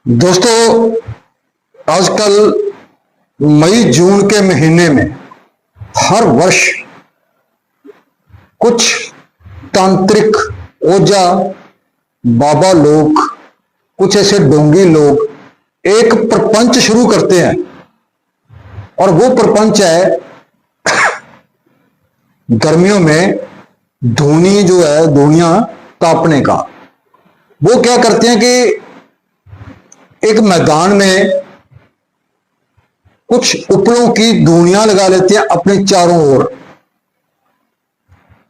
दोस्तों, आजकल मई जून के महीने में हर वर्ष कुछ तांत्रिक ओझा बाबा लोग, कुछ ऐसे ढोंगी लोग एक प्रपंच शुरू करते हैं। और वो प्रपंच है गर्मियों में धूनी जो है धूनियां तापने का। वो क्या करते हैं कि एक मैदान में कुछ उपलों की धूनियां लगा लेते हैं अपने चारों ओर,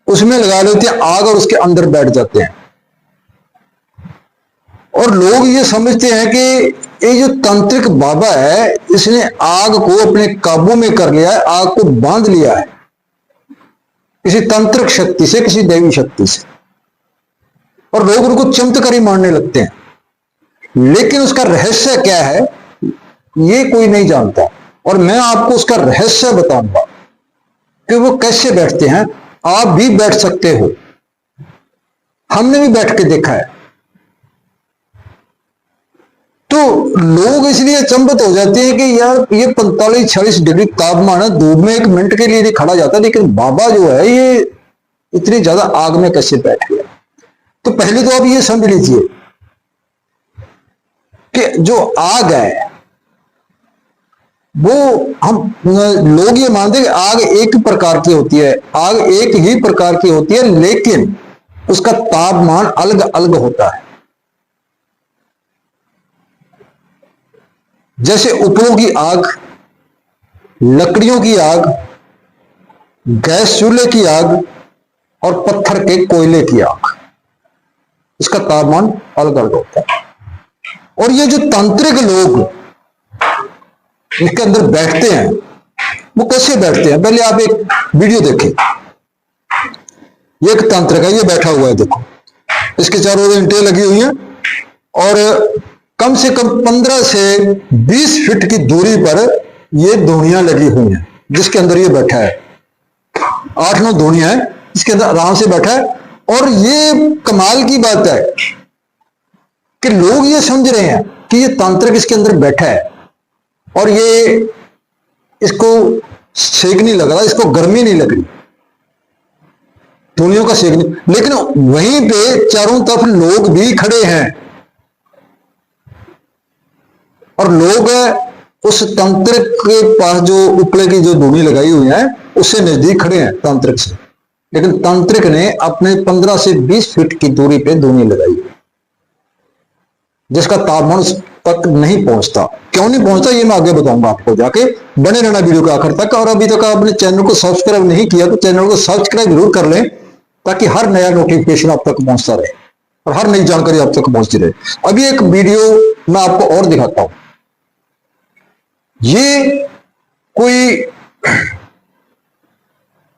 उसमें लगा लेते हैं आग और उसके अंदर बैठ जाते हैं। और लोग ये समझते हैं कि ये जो तांत्रिक बाबा है इसने आग को अपने काबू में कर लिया है, आग को बांध लिया है किसी तांत्रिक शक्ति से, किसी दैवी शक्ति से। और लोग उनको चमत्कारी मानने लगते हैं, लेकिन उसका रहस्य क्या है ये कोई नहीं जानता। और मैं आपको उसका रहस्य बताऊंगा कि वो कैसे बैठते हैं। आप भी बैठ सकते हो, हमने भी बैठ के देखा है। तो लोग इसलिए अचंभित हो जाते हैं कि यार ये 45-46 डिग्री तापमान है, धूप में 1 मिनट के लिए नहीं खड़ा जाता, लेकिन बाबा जो है ये इतनी ज्यादा आग में कैसे बैठ गया। तो पहले तो आप ये समझ लीजिए कि जो आग है वो हम लोग ये मानते हैं कि आग एक प्रकार की होती है, आग एक ही प्रकार की होती है, लेकिन उसका तापमान अलग अलग होता है। जैसे उपलों की आग, लकड़ियों की आग, गैस चूल्हे की आग और पत्थर के कोयले की आग, इसका तापमान अलग अलग होता है। और ये जो तांत्रिक लोग इसके अंदर बैठते हैं वो कैसे बैठते हैं, पहले आप एक वीडियो देखें। ये एक तांत्रिक है, ये बैठा हुआ है, देखो इसके चारों ओर ईंटें लगी हुई हैं और कम से कम 15 से 20 फीट की दूरी पर ये धूनियां लगी हुई हैं जिसके अंदर ये बैठा है। 8-9 धूनियां हैं, इसके अंदर आराम से बैठा है। और ये कमाल की बात है कि लोग ये समझ रहे हैं कि ये तांत्रिक इसके अंदर बैठा है और ये इसको सेक नहीं लग रहा, इसको गर्मी नहीं लग रही, धूनियों का सेक नहीं। लेकिन वहीं पे चारों तरफ लोग भी खड़े हैं और लोग उस तांत्रिक के पास जो उपले की जो धूनी लगाई हुई है उससे नजदीक खड़े हैं तांत्रिक से, लेकिन तांत्रिक ने अपने 15 से 20 फीट की दूरी पे धूनी लगाई जिसका तापमान तक नहीं पहुंचता। क्यों नहीं पहुंचता ये मैं आगे बताऊंगा आपको, जाके बने रहना वीडियो के आखिर तक। और अभी तक आपने चैनल को सब्सक्राइब नहीं किया तो चैनल को सब्सक्राइब जरूर कर लें ताकि हर नया नोटिफिकेशन आप तक पहुंचता रहे और हर नई जानकारी आप तक पहुंचती रहे। अभी एक वीडियो मैं आपको और दिखाता हूं। ये कोई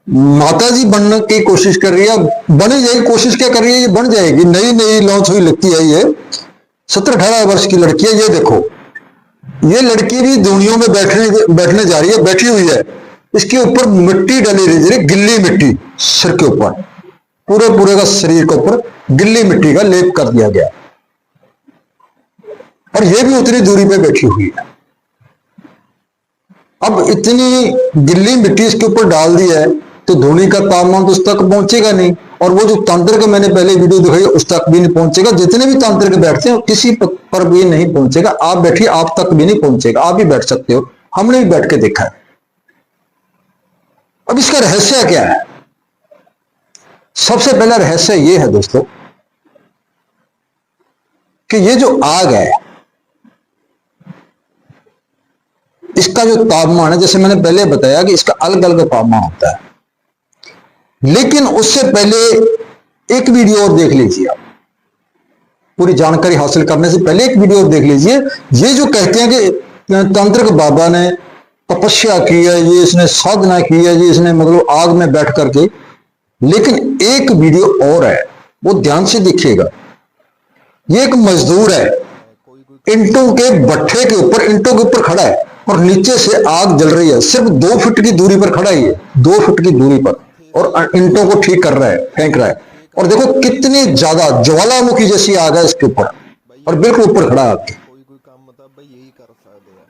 माता जी बनने की कोशिश कर रही है, बनी जाएगी, कोशिश क्या कर रही है, ये बन जाएगी, नई नई लॉन्च हुई लगती है। ये 17-18 वर्ष की लड़की है। ये देखो, ये लड़की भी दुनिया में बैठने जा रही है, बैठी हुई है। इसके ऊपर मिट्टी डली रही है, गिल्ली मिट्टी सिर के ऊपर, पूरे का शरीर के ऊपर गिल्ली मिट्टी का लेप कर दिया गया और ये भी उतनी दूरी पे बैठी हुई है। अब इतनी गिल्ली मिट्टी इसके ऊपर डाल दी है तो धूनी का तापमान तो उस तक पहुंचेगा नहीं, और वो जो तांत्रिक मैंने पहले वीडियो दिखाई उस तक भी नहीं पहुंचेगा। जितने भी तांत्रिक बैठते हैं किसी पर भी नहीं पहुंचेगा। आप बैठिए, आप तक भी नहीं पहुंचेगा। आप भी बैठ सकते हो, हमने भी बैठ के देखा है। अब इसका रहस्य क्या है? सबसे पहला रहस्य ये है दोस्तों कि ये जो आग है इसका जो तापमान है, जैसे मैंने पहले बताया कि इसका अलग अलग तापमान होता है, लेकिन उससे पहले एक वीडियो और देख लीजिए। आप पूरी जानकारी हासिल करने से पहले एक वीडियो और देख लीजिए। ये जो कहते हैं कि तांत्रिक बाबा ने तपस्या की है, ये इसने साधना की है, ये इसने मतलब आग में बैठ करके, लेकिन एक वीडियो और है, वो ध्यान से देखिएगा। ये एक मजदूर है, ईंटों के भट्ठे के ऊपर, ईंटों के ऊपर खड़ा है और नीचे से आग जल रही है। सिर्फ 2 फीट की दूरी पर खड़ा है, 2 फीट की दूरी पर, और ईंटों को ठीक कर रहा है, फेंक रहा है। और देखो कितनी ज्यादा ज्वालामुखी जैसी आग है इसके ऊपर, और बिल्कुल ऊपर खड़ा है आपके। ਤਾਂ ਬਈ यही कर सकते हैं।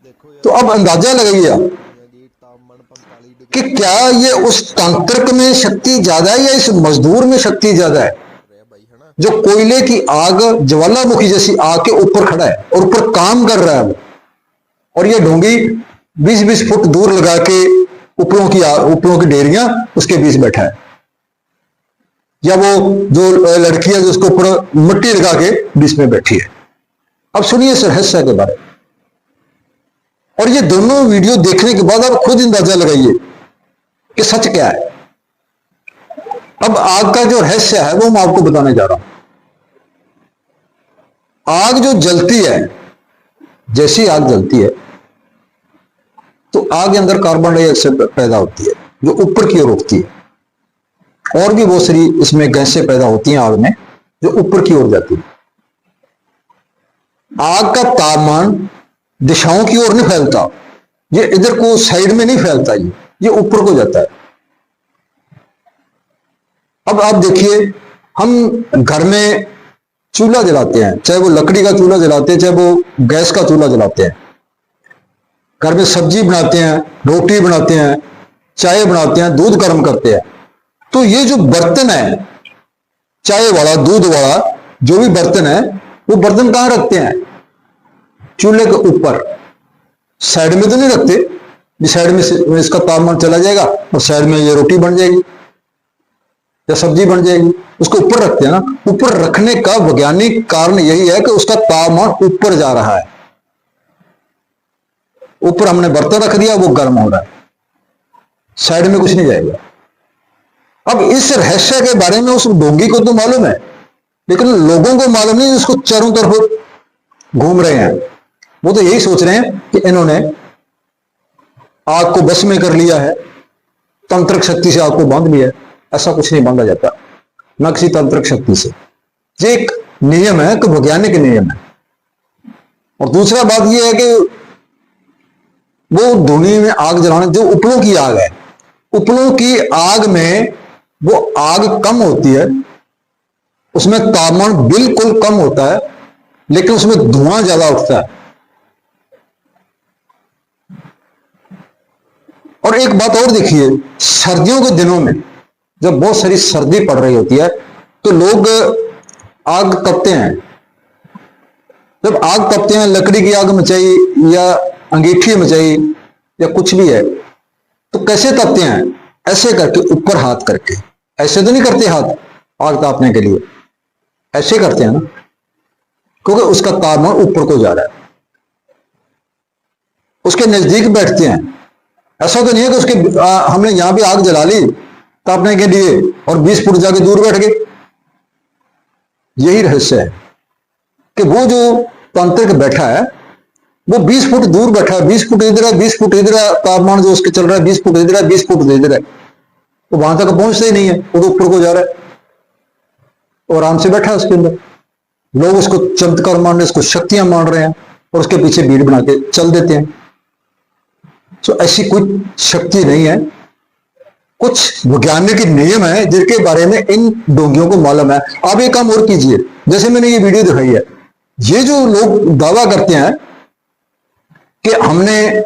देखो तो यार अब अंदाजा लगाइए आप जी तापमान 45 कि डिग्री क्या ये उस तांत्रिक में शक्ति ज्यादा है या इस मजदूर में शक्ति ज्यादा है, रहा भाई, है ना। जो कोयले की आग ज्वालामुखी जैसी आग के ऊपर खड़ा है और ऊपर काम कर रहा है वो, और ये ढोंगी 20-20 फुट दूर लगा के उपलों की डेरियां उसके बीच बैठा है, या वो जो लड़की है जो उसके ऊपर मिट्टी लगा के बीच में बैठी है। अब सुनिए इस रहस्य के बारे में, और ये दोनों वीडियो देखने के बाद आप खुद अंदाजा लगाइए कि सच क्या है। अब आग का जो रहस्य है वो मैं आपको बताने जा रहा हूं। आग जो जलती है, जैसी आग जलती है तो आग के अंदर कार्बन डाइऑक्साइड पैदा होती है जो ऊपर की ओर उठती है, और भी बहुत सारी इसमें गैसें पैदा होती हैं आग में जो ऊपर की ओर जाती है। आग का तापमान दिशाओं की ओर नहीं फैलता, ये इधर को साइड में नहीं फैलता, ये ऊपर को जाता है। अब आप देखिए, हम घर में चूल्हा जलाते हैं, चाहे वो लकड़ी का चूल्हा जलाते हैं चाहे वो गैस का चूल्हा जलाते हैं, घर में सब्जी बनाते हैं, रोटी बनाते हैं, चाय बनाते हैं, दूध गर्म करते हैं, तो ये जो बर्तन है, चाय वाला दूध वाला जो भी बर्तन है, वो बर्तन कहां रखते हैं? चूल्हे के ऊपर। साइड में तो नहीं रखते, साइड में इसका तापमान चला जाएगा और साइड में ये रोटी बन जाएगी या सब्जी बन जाएगी, उसको ऊपर रखते हैं ना। ऊपर रखने का वैज्ञानिक कारण यही है कि उसका तापमान ऊपर जा रहा है। ऊपर हमने बर्तन रख दिया, वो गर्म हो रहा है, साइड में कुछ नहीं जाएगा। अब इस रहस्य के बारे में उस ढोंगी को तो मालूम है, लेकिन लोगों को मालूम नहीं, उसको चारों तरफ घूम रहे हैं। वो तो यही सोच रहे हैं कि इन्होंने आग को बस में कर लिया है, तंत्रिक शक्ति से आग को बांध लिया है। ऐसा कुछ नहीं बांधा जाता, न किसी तंत्रिक शक्ति से। ये एक नियम है, कि वैज्ञानिक नियम है। और दूसरा बात यह है कि वो धुनी में आग जलाने, जो उपलों की आग है, उपलों की आग में वो आग कम होती है, उसमें तापमान बिल्कुल कम होता है, लेकिन उसमें धुआं ज्यादा उठता है। और एक बात और देखिए, सर्दियों के दिनों में जब बहुत सारी सर्दी पड़ रही होती है तो लोग आग तपते हैं। जब आग तपते हैं, लकड़ी की आग मचाई या अंगीठी मचाई या कुछ भी है, तो कैसे तपते हैं? ऐसे करके, ऊपर हाथ करके। ऐसे तो नहीं करते हाथ आग तापने के लिए, ऐसे करते हैं ना, क्योंकि उसका तापमान ऊपर को जा रहा है। उसके नजदीक बैठते हैं। ऐसा तो नहीं है कि उसके हमने यहां भी आग जला ली तापने के लिए और 20 फुट जाके दूर बैठ गए। यही रहस्य है कि वो जो तांत्रिक बैठा है वो 20 फुट दूर बैठा है, 20 फुट इधर है, 20 फुट इधर है, तापमान जो उसके चल रहा है 20 फुट इधर है, 20 फुट इधर है, तो वहां तक पहुंचते ही नहीं है, वो तो ऊपर को जा रहा है और आराम से बैठा है उसके अंदर। लोग उसको चमत्कार मान रहे हैं, उसको शक्तियां मान रहे हैं और उसके पीछे भीड़ बना के चल देते हैं। तो ऐसी कोई शक्ति नहीं है, कुछ वैज्ञानिक नियम है जिनके बारे में इन डोंगियों को मालूम है। आप एक काम और कीजिए, जैसे मैंने ये वीडियो दिखाई है, ये जो लोग दावा करते हैं कि हमने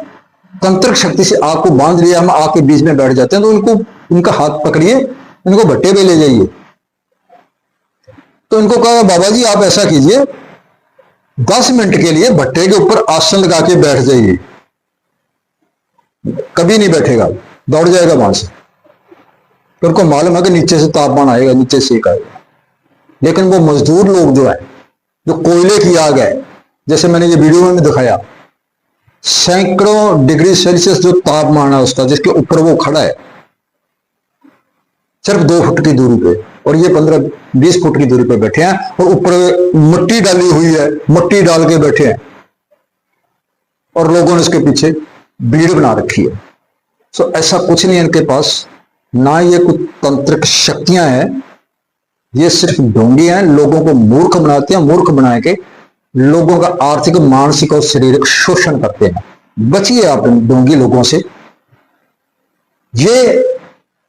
तंत्रिक शक्ति से आग को बांध लिया, हम आग के बीच में बैठ जाते हैं, तो उनको, उनका हाथ पकड़िए, इनको भट्टे पे ले जाइए। तो इनको कहा, बाबा जी आप ऐसा कीजिए, 10 मिनट के लिए भट्टे के ऊपर आसन लगा के बैठ जाइए। कभी नहीं बैठेगा, दौड़ जाएगा वहां से। तो उनको मालूम है कि नीचे से तापमान आएगा, नीचे सेक आएगा। लेकिन वो मजदूर लोग जो है, जो कोयले की आग है, जैसे मैंने ये वीडियो में दिखाया, सैकड़ों डिग्री सेल्सियस जो तापमान है उसका, जिसके ऊपर वो खड़ा है सिर्फ 2 फुट की दूरी पे, और ये 15-20 फुट की दूरी पे बैठे हैं, और ऊपर मिट्टी डाली हुई है, मिट्टी डाल के बैठे हैं, और लोगों ने इसके पीछे भीड़ बना रखी है। सो ऐसा कुछ नहीं है इनके पास, ना ये कुछ तंत्रिक शक्तियां हैं, ये सिर्फ ढोंगी हैं, लोगों को मूर्ख बनाते हैं, मूर्ख बना के लोगों का आर्थिक, मानसिक और शारीरिक शोषण करते हैं। बचिए आप इन ढोंगी लोगों से, ये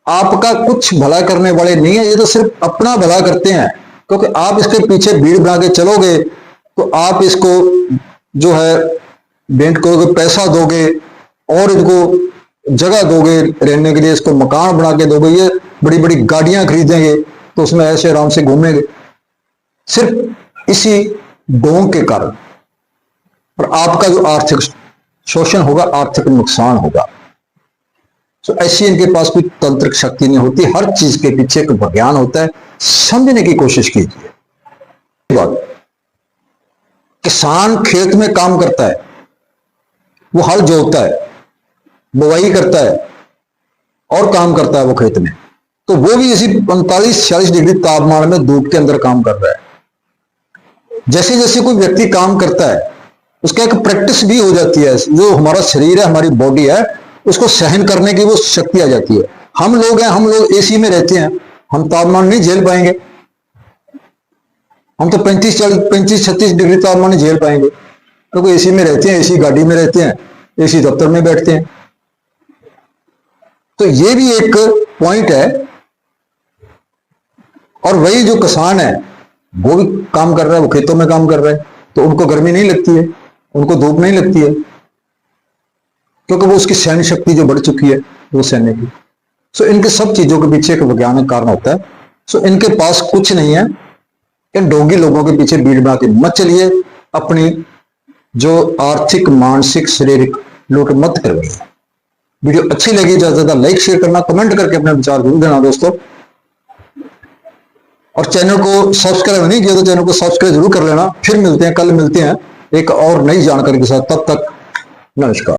आपका कुछ भला करने वाले नहीं है, ये तो सिर्फ अपना भला करते हैं। क्योंकि आप इसके पीछे भीड़ बना के चलोगे तो आप इसको जो है भेंट करोगे, पैसा दोगे और इनको जगह दोगे रहने के लिए, इसको मकान बना के दोगे, ये बड़ी बड़ी गाड़ियां खरीदेंगे तो उसमें ऐसे आराम से घूमेंगे, सिर्फ इसी ढोंग के कारण। और आपका जो आर्थिक शोषण होगा, आर्थिक नुकसान होगा। तो ऐसी इनके पास कोई तंत्रिक शक्ति नहीं होती, हर चीज के पीछे एक विज्ञान होता है, समझने की कोशिश कीजिए। बात, किसान खेत में काम करता है, वो हल जोतता है, बुवाई करता है और काम करता है वो खेत में, तो वो भी इसी 45-46 डिग्री तापमान में धूप के अंदर काम कर रहा है। जैसे जैसे कोई व्यक्ति काम करता है उसका एक प्रैक्टिस भी हो जाती है, जो हमारा शरीर है, हमारी बॉडी है, उसको सहन करने की वो शक्ति आ जाती है। हम लोग हैं, हम लोग एसी में रहते हैं, हम तापमान नहीं झेल पाएंगे, हम तो 35-36 डिग्री तापमान नहीं झेल पाएंगे, क्योंकि एसी में रहते हैं, एसी गाड़ी में रहते हैं, एसी दफ्तर में बैठते हैं। तो ये भी एक पॉइंट है। और वही जो किसान है वो भी काम कर रहा है, वो खेतों में काम कर रहा है, तो उनको गर्मी नहीं लगती है, उनको धूप नहीं लगती है, क्योंकि वो उसकी सहन शक्ति जो बढ़ चुकी है वो सहने की। सो इनके सब चीजों के पीछे एक वैज्ञानिक कारण होता है। सो इनके पास कुछ नहीं है, इन ढोंगी लोगों के पीछे भीड़ बना के मत चलिए, अपनी जो आर्थिक, मानसिक, शारीरिक लूट मत करवाइए। वीडियो अच्छी लगी, ज्यादा से ज्यादा लाइक शेयर करना, कमेंट करके अपने विचार जरूर देना दोस्तों। और चैनल को सब्सक्राइब नहीं किया तो चैनल को सब्सक्राइब जरूर कर लेना। फिर मिलते हैं, कल मिलते हैं एक और नई जानकारी के साथ, तब तक नमस्कार।